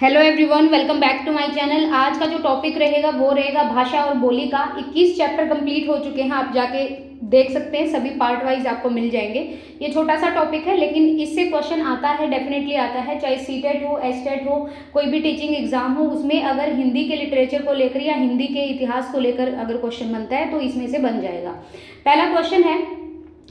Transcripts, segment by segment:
Hello everyone, welcome back to my channel. आज का जो टॉपिक रहेगा वो रहेगा भाषा और बोली का। 21 चैप्टर कंप्लीट हो चुके हैं, आप जाके देख सकते हैं, सभी पार्ट वाइज आपको मिल जाएंगे। ये छोटा सा टॉपिक है लेकिन इससे क्वेश्चन आता है, डेफिनेटली आता है, चाहे सीटेट हो, एस्टेट हो, कोई भी टीचिंग एग्जाम हो, उसमें अगर हिंदी के लिटरेचर को लेकर या हिंदी के इतिहास को लेकर अगर क्वेश्चन बनता है तो इसमें से बन जाएगा। पहला क्वेश्चन है,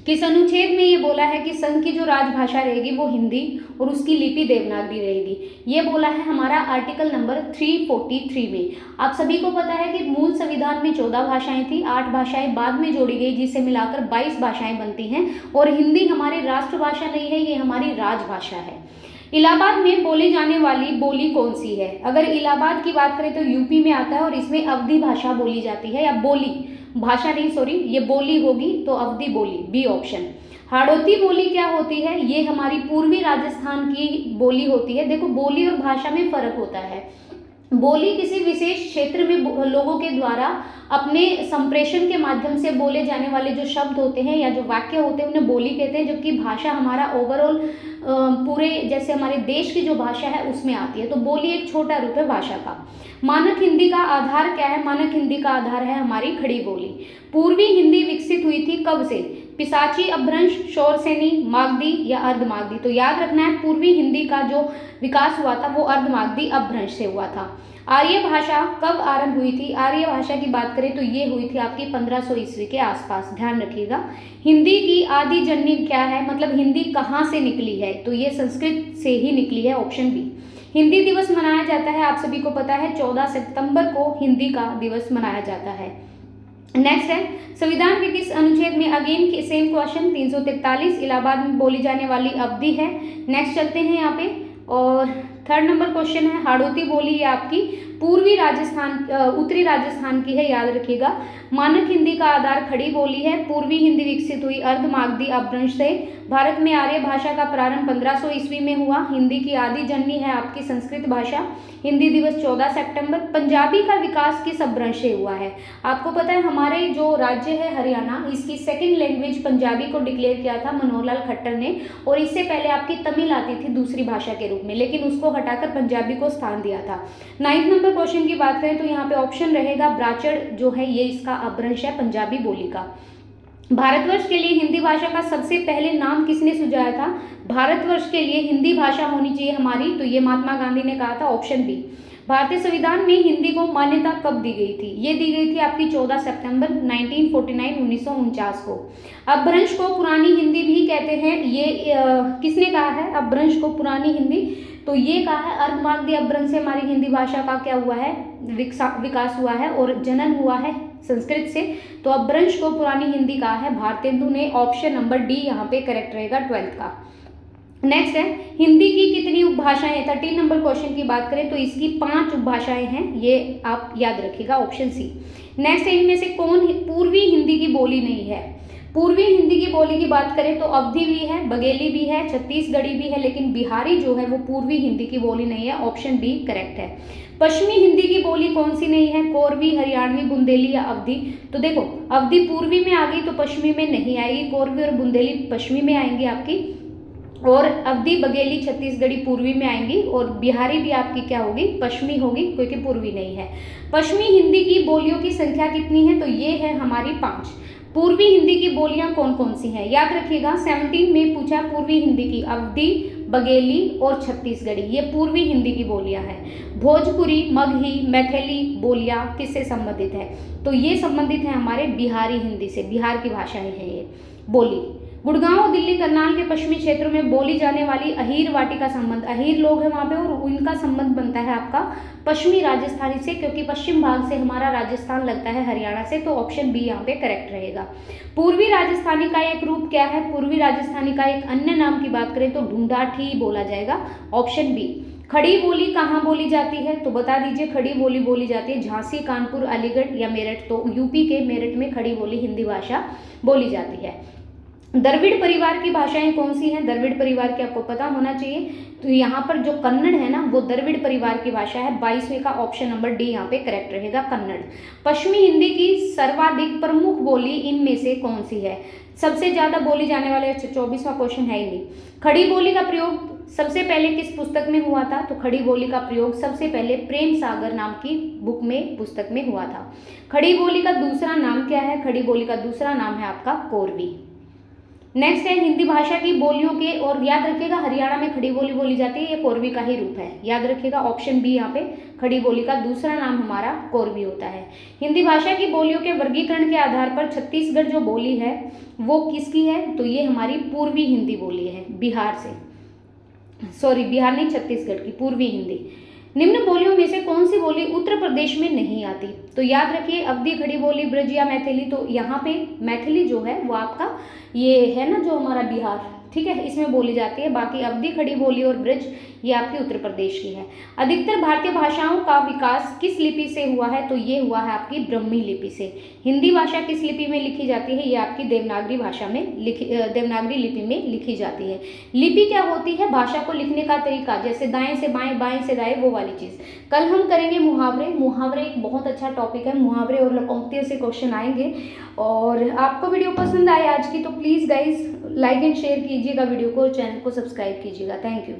किस अनुच्छेद में ये बोला है कि संघ की जो राजभाषा रहेगी वो हिंदी और उसकी लिपि देवनागरी रहेगी। ये बोला है हमारा आर्टिकल नंबर 343 में। आप सभी को पता है कि मूल संविधान में 14 भाषाएं थी, 8 भाषाएं बाद में जोड़ी गई जिससे मिलाकर 22 भाषाएं बनती हैं और हिंदी हमारी राष्ट्रभाषा नहीं है, ये हमारी राजभाषा है। इलाहाबाद में बोली जाने वाली बोली कौन सी है? अगर इलाहाबाद की बात करें तो यूपी में आता है और इसमें अवधी भाषा बोली जाती है, या बोली भाषा नहीं, सॉरी, ये बोली होगी तो अवधी बोली, बी ऑप्शन। हाड़ौती बोली क्या होती है? ये हमारी पूर्वी राजस्थान की बोली होती है। देखो, बोली और भाषा में फर्क होता है। बोली किसी विशेष क्षेत्र में लोगों के द्वारा अपने संप्रेषण के माध्यम से बोले जाने वाले जो शब्द होते हैं या जो वाक्य होते हैं उन्हें बोली कहते हैं, जबकि भाषा हमारा ओवरऑल पूरे जैसे हमारे देश की जो भाषा है उसमें आती है। तो बोली एक छोटा रूप है भाषा का। मानक हिंदी का आधार क्या है? मानक हिंदी का आधार है हमारी खड़ी बोली। पूर्वी हिंदी विकसित हुई थी कब से? पिशाची, अपभ्रंश, शौरसेनी, मागधी या अर्धमागधी? तो याद रखना है, पूर्वी हिंदी का जो विकास हुआ था वो अर्धमागधी अपभ्रंश से हुआ था। आर्य भाषा कब आरंभ हुई थी? आर्य भाषा की बात करें तो ये हुई थी आपकी 1500 ईस्वी के आसपास, ध्यान रखिएगा। हिंदी की आदि जननी क्या है? मतलब हिंदी कहाँ से निकली है? तो ये संस्कृत से ही निकली है, ऑप्शन बी। हिंदी दिवस मनाया जाता है, आप सभी को पता है 14 सितंबर को हिंदी का दिवस मनाया जाता है। नेक्स्ट है, संविधान के किस अनुच्छेद में? अगेन सेम क्वेश्चन, 343 इलाहाबाद में बोली जाने वाली अवधि है। नेक्स्ट चलते हैं यहाँ पे, और थर्ड नंबर क्वेश्चन है, हाड़ौती बोली है आपकी पूर्वी राजस्थान उत्तरी राजस्थान की है, याद रखिएगा। मानक हिंदी का आधार खड़ी बोली है। पूर्वी हिंदी विकसित हुई अर्धमागधी अपभ्रंश से। भारत में आर्य भाषा का प्रारंभ 1500 ईस्वी में हुआ। हिंदी की आदि जननी है आपकी संस्कृत भाषा। हिंदी दिवस 14 सितंबर। पंजाबी का विकास किस अपभ्रंश से हुआ है? आपको पता है हमारे जो राज्य है हरियाणा, इसकी सेकंड लैंग्वेज पंजाबी को डिक्लेयर किया था मनोहर लाल खट्टर ने, और इससे पहले आपकी तमिल आती थी दूसरी भाषा के रूप में, लेकिन उसको हटाकर पंजाबी को स्थान दिया था। 9 नंबर क्वेश्चन की बात करें तो यहाँ पे ऑप्शन रहेगा ब्राचड़ जो है ये इसका अपभ्रंश है पंजाबी बोली का। भारतवर्ष के लिए हिंदी भाषा का सबसे पहले नाम किसने सुझाया था? भारतवर्ष के लिए हिंदी भाषा होनी चाहिए हमारी, तो ये महात्मा गांधी ने कहा था, ऑप्शन बी। भारतीय संविधान में हिंदी को मान्यता कब दी गई थी? ये दी गई थी आपकी 14 सितंबर 1949 को। अपभ्रंश को पुरानी हिंदी भी कहते हैं, ये किसने कहा है अपभ्रंश को पुरानी हिंदी? तो ये कहा है अर्धमागधी अपभ्रंश से हमारी हिंदी भाषा का क्या हुआ है? विकास हुआ है और जनन हुआ है संस्कृत से। तो अपभ्रंश को पुरानी हिंदी कहा है भारतेंदु ने, ऑप्शन नंबर डी यहाँ पे करेक्ट रहेगा 12th का। नेक्स्ट है, हिंदी की कितनी उपभाषाएं हैं? 13 नंबर क्वेश्चन की बात करें तो इसकी 5 उपभाषाएं हैं, ये आप याद रखिएगा, ऑप्शन सी। नेक्स्ट है, इनमें से कौन पूर्वी हिंदी की बोली नहीं है? पूर्वी हिंदी की बोली की बात करें तो अवधी भी है, बघेली भी है, छत्तीसगढ़ी भी है, लेकिन बिहारी जो है वो पूर्वी हिंदी की बोली नहीं है, ऑप्शन बी करेक्ट है। पश्चिमी हिंदी की बोली कौन सी नहीं है? कोरवी, हरियाणवी, बुंदेली या अवधी? तो देखो, अवधी पूर्वी में आ गई तो पश्चिमी में नहीं आएगी, कोरवी और बुंदेली पश्चिमी में आएंगी आपकी, और अवधी, बघेली, छत्तीसगढ़ी पूर्वी में आएंगी, और बिहारी भी आपकी क्या होगी? पश्चिमी होगी, क्योंकि पूर्वी नहीं है। पश्चिमी हिंदी की बोलियों की संख्या कितनी है? तो ये है हमारी 5। पूर्वी हिंदी की बोलियां कौन कौन सी हैं? याद रखिएगा, 17 में पूछा पूर्वी हिंदी की, अवधी, बघेली और छत्तीसगढ़ी, ये पूर्वी हिंदी की बोलियां हैं। भोजपुरी, मगही, मैथिली बोलियां किससे संबंधित है? तो ये संबंधित है हमारे बिहारी हिंदी से, बिहार की भाषाएं हैं ये बोली। गुड़गांव, दिल्ली, करनाल के पश्चिमी क्षेत्रों में बोली जाने वाली अहीर वाटी का संबंध, अहीर लोग हैं वहाँ पे और उनका संबंध बनता है आपका पश्चिमी राजस्थानी से, क्योंकि पश्चिम भाग से हमारा राजस्थान लगता है हरियाणा से, तो ऑप्शन बी यहाँ पे करेक्ट रहेगा। पूर्वी राजस्थानी का एक रूप क्या है? पूर्वी राजस्थानी का एक अन्य नाम की बात करें तो ढूंढाठी बोला जाएगा, ऑप्शन बी। खड़ी बोली कहाँ बोली जाती है? तो बता दीजिए, खड़ी बोली बोली जाती है झांसी, कानपुर, अलीगढ़ या मेरठ? तो यूपी के मेरठ में खड़ी बोली हिंदी भाषा बोली जाती है। द्रविड़ परिवार की भाषाएं कौन सी हैं? द्रविड़ परिवार की आपको पता होना चाहिए, तो यहाँ पर जो कन्नड़ है ना वो द्रविड़ परिवार की भाषा है। 22वें का ऑप्शन नंबर डी यहाँ पे करेक्ट रहेगा, कन्नड़। पश्चिमी हिंदी की सर्वाधिक प्रमुख बोली इनमें से कौन सी है? सबसे ज्यादा बोली जाने वाले, 24वां क्वेश्चन है ही नहीं। खड़ी बोली का प्रयोग सबसे पहले किस पुस्तक में हुआ था? तो खड़ी बोली का प्रयोग सबसे पहले प्रेम सागर नाम की बुक में, पुस्तक में हुआ था। खड़ी बोली का दूसरा नाम क्या है? खड़ी बोली का दूसरा नाम है आपका कोरवी। नेक्स्ट है हिंदी भाषा की बोलियों के, और याद रखिएगा हरियाणा में खड़ी बोली बोली जाती है, ये कोरवी का ही रूप है, याद रखिएगा ऑप्शन बी यहाँ पे, खड़ी बोली का दूसरा नाम हमारा कोरवी होता है। हिंदी भाषा की बोलियों के वर्गीकरण के आधार पर छत्तीसगढ़ जो बोली है वो किसकी है? तो ये हमारी पूर्वी हिंदी बोली है, बिहार से, सॉरी बिहार नहीं, छत्तीसगढ़ की पूर्वी हिंदी। निम्न बोलियों में से कौन सी बोली उत्तर प्रदेश में नहीं आती? तो याद रखिए अवधी, खड़ी बोली, ब्रज या मैथिली। तो यहाँ पे मैथिली जो है वो आपका ये है ना जो हमारा बिहार, ठीक है, इसमें बोली जाती है। बाकी अवधी, खड़ी बोली और ब्रज ये आपकी उत्तर प्रदेश की है। अधिकतर भारतीय भाषाओं का विकास किस लिपि से हुआ है? तो ये हुआ है आपकी ब्रह्मी लिपि से। हिंदी भाषा किस लिपि में लिखी जाती है? ये आपकी देवनागरी भाषा में देवनागरी लिपि में लिखी जाती है। लिपि क्या होती है? भाषा को लिखने का तरीका, जैसे दाएं से बाएं, बाएं से दाएं, वो वाली चीज़। कल हम करेंगे मुहावरे। मुहावरे एक बहुत अच्छा टॉपिक है, मुहावरे और लोकोक्तियों से क्वेश्चन आएंगे। और आपको वीडियो पसंद आए आज की तो please guys like and share कीजिएगा वीडियो को, चैनल को सब्सक्राइब कीजिएगा। Thank you.